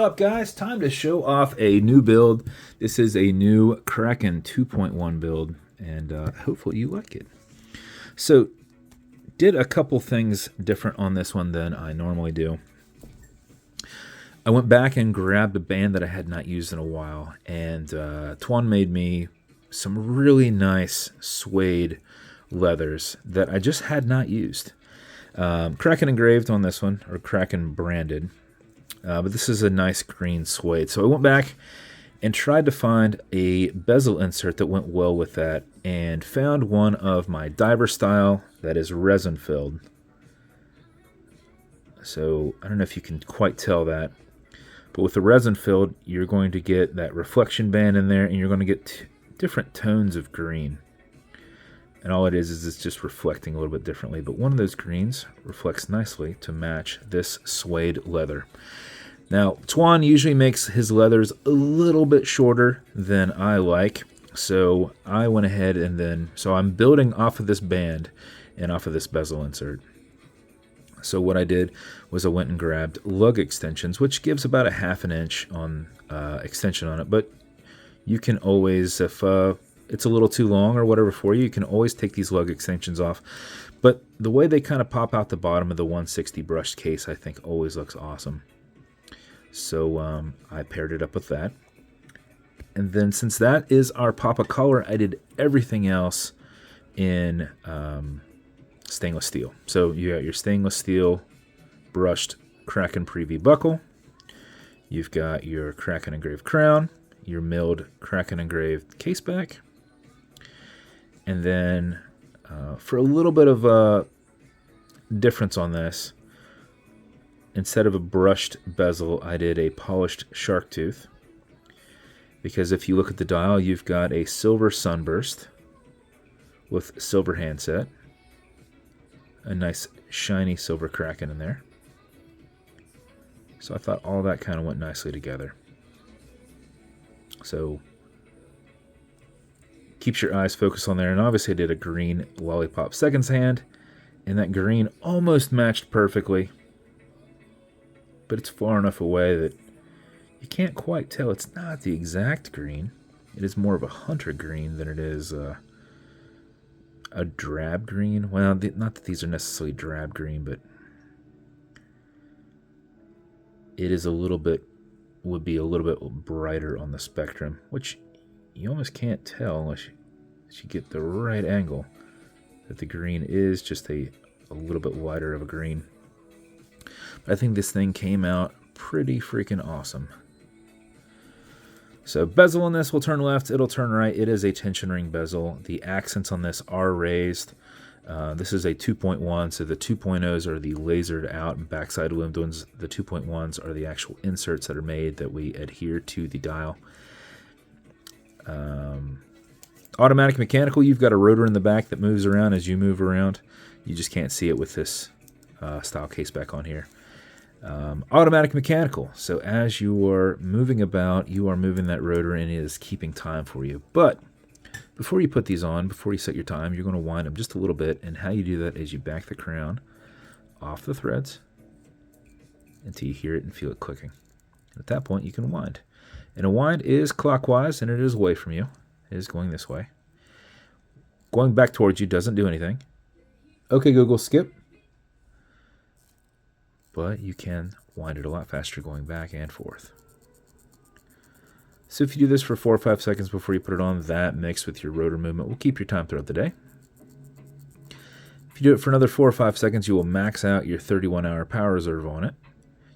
up, guys? Time to show off a new build. This is a new Kraken 2.1 build, and hopefully you like it. So, did a couple things different on this one than I normally do. I went back and grabbed a band that I had not used in a while, and Tuan made me some really nice suede leathers that I just had not used. Kraken engraved on this one, or Kraken branded. But this is a nice green suede. So I went back and tried to find a bezel insert that went well with that, and found one of my diver style that is resin filled. So I don't know if you can quite tell that, but with the resin filled, you're going to get that reflection band in there, and you're going to get different tones of green. And all it is it's just reflecting a little bit differently. But one of those greens reflects nicely to match this suede leather. Now, Tuan usually makes his leathers a little bit shorter than I like. So I went ahead and so I'm building off of this band and off of this bezel insert. So what I did was I went and grabbed lug extensions, which gives about a 1/2 inch on extension on it. But you can always, if it's a little too long or whatever for you, you can always take these lug extensions off. But the way they kind of pop out the bottom of the 160 brushed case, I think always looks awesome. So I paired it up with that. And then since that is our Papa collar, I did everything else in stainless steel. So you got your stainless steel brushed Kraken Preview buckle. You've got your Kraken engraved crown, your milled Kraken engraved caseback. And then for a little bit of a difference on this, instead of a brushed bezel, I did a polished shark tooth. Because if you look at the dial, you've got a silver sunburst with silver handset. A nice shiny silver Kraken in there. So I thought all that kind of went nicely together. So keeps your eyes focused on there. And obviously I did a green lollipop seconds hand, and that green almost matched perfectly. But it's far enough away that you can't quite tell. It's not the exact green. It is more of a hunter green than it is a drab green. Well, not that these are necessarily drab green, but it is would be a little bit brighter on the spectrum, which you almost can't tell unless you get the right angle, that the green is just a little bit lighter of a green. But I think this thing came out pretty freaking awesome. So bezel on this will turn left, it'll turn right. It is a tension ring bezel. The accents on this are raised. This is a 2.1, so the 2.0s are the lasered out backside aluminum ones. The 2.1s are the actual inserts that are made that we adhere to the dial. Automatic mechanical, you've got a rotor in the back that moves around as you move around. You just can't see it with this style case back on here. Automatic mechanical, so as you are moving about, you are moving that rotor and it is keeping time for you. But before you put these on, before you set your time, you're going to wind them just a little bit, and how you do that is you back the crown off the threads until you hear it and feel it clicking. At that point, you can wind. And a wind is clockwise, and it is away from you. It is going this way. Going back towards you doesn't do anything. Okay, Google, skip. But you can wind it a lot faster going back and forth. So if you do this for 4 or 5 seconds before you put it on, that mixed with your rotor movement will keep your time throughout the day. If you do it for another 4 or 5 seconds, you will max out your 31-hour power reserve on it.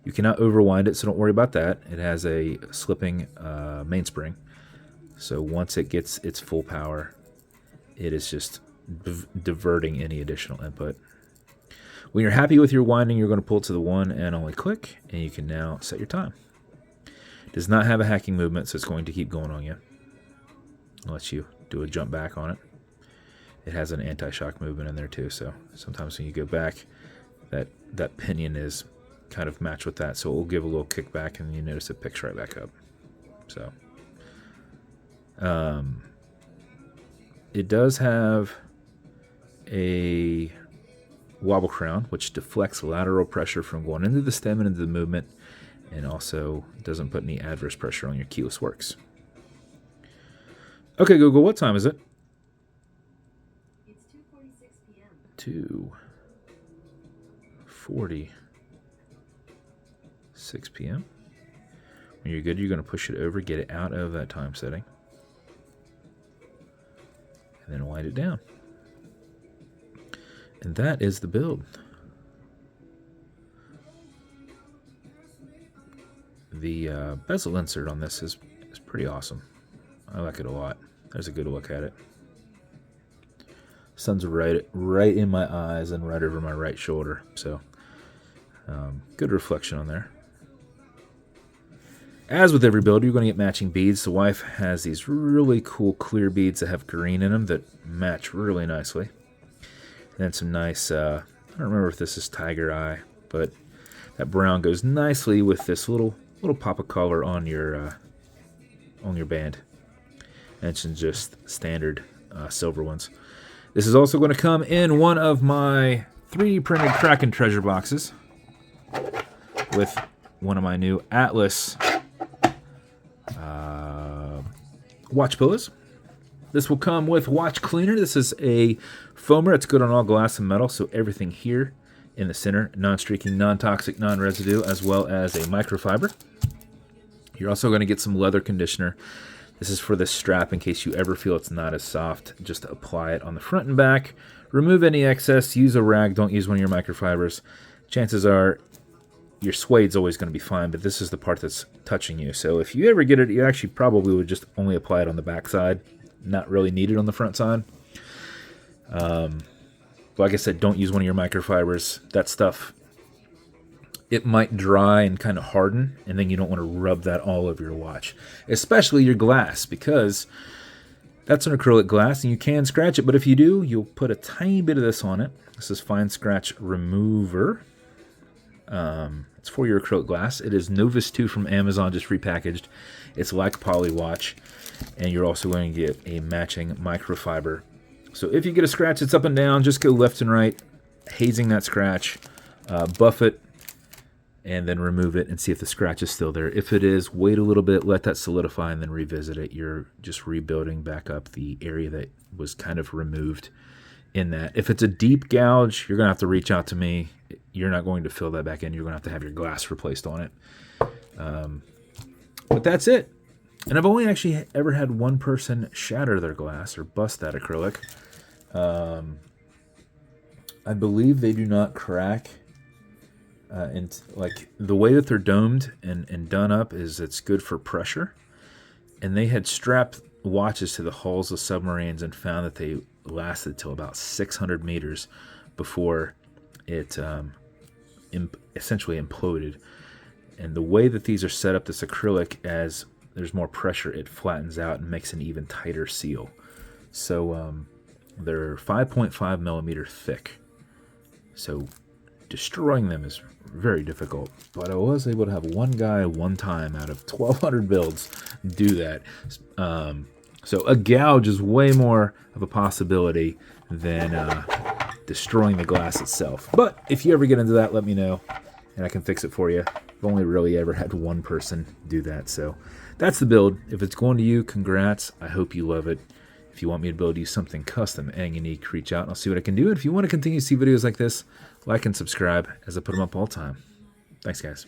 You cannot overwind it, so don't worry about that. It has a slipping mainspring. So once it gets its full power, it is just diverting any additional input. When you're happy with your winding, you're going to pull it to the one and only click, and you can now set your time. It does not have a hacking movement, so it's going to keep going on you. It lets you do a jump back on it. It has an anti-shock movement in there too, so sometimes when you go back, that pinion is kind of matched with that, so it will give a little kickback, and you notice it picks right back up. So it does have a wobble crown, which deflects lateral pressure from going into the stem and into the movement, and also doesn't put any adverse pressure on your keyless works. Okay, Google, what time is it? It's 2:46 p.m. 2:46 p.m. When you're good, you're going to push it over, get it out of that time setting, and then wind it down. And that is the build. The bezel insert on this is pretty awesome. I like it a lot. There's a good look at it. Sun's right in my eyes and right over my right shoulder, so good reflection on there. As with every build, you're going to get matching beads. The wife has these really cool clear beads that have green in them that match really nicely. And then some nice, I don't remember if this is tiger eye, but that brown goes nicely with this little pop of color on your band. And some just standard silver ones. This is also going to come in one of my 3D printed Kraken treasure boxes with one of my new Atlas watch pillows. This will come with watch cleaner. This is a foamer. It's good on all glass and metal, so everything here in the center, non-streaking, non-toxic, non-residue, as well as a microfiber. You're also going to get some leather conditioner. This is for the strap in case you ever feel it's not as soft. Just apply it on the front and back. Remove any excess. Use a rag. Don't use one of your microfibers. Chances are your suede's always going to be fine, but this is the part that's touching you. So if you ever get it, you actually probably would just only apply it on the back side. Not really need it on the front side. Like I said, don't use one of your microfibers. That stuff, it might dry and kind of harden, and then you don't want to rub that all over your watch, especially your glass, because that's an acrylic glass and you can scratch it, but if you do, you'll put a tiny bit of this on it. This is fine scratch remover. It's for your acrylic glass. It is Novus 2 from Amazon, just repackaged. It's like Poly Watch, and you're also going to get a matching microfiber. So if you get a scratch, it's up and down. Just go left and right, hazing that scratch, buff it, and then remove it and see if the scratch is still there. If it is, wait a little bit, let that solidify, and then revisit it. You're just rebuilding back up the area that was kind of removed in that. If it's a deep gouge, you're going to have to reach out to me. You're not going to fill that back in. You're going to have your glass replaced on it. But that's it. And I've only actually ever had one person shatter their glass or bust that acrylic. I believe they do not crack. And like the way that they're domed and done up is it's good for pressure. And they had strapped watches to the hulls of submarines and found that they lasted till about 600 meters before it essentially imploded. And the way that these are set up, this acrylic, as there's more pressure, it flattens out and makes an even tighter seal. So they're 5.5 millimeter thick. So destroying them is very difficult. But I was able to have one guy one time out of 1,200 builds do that. So a gouge is way more of a possibility than destroying the glass itself. But if you ever get into that, let me know, and I can fix it for you. I've only really ever had one person do that. So that's the build. If it's going to you, congrats. I hope you love it. If you want me to build you something custom and unique, reach out and I'll see what I can do. And if you want to continue to see videos like this, like and subscribe as I put them up all the time. Thanks, guys.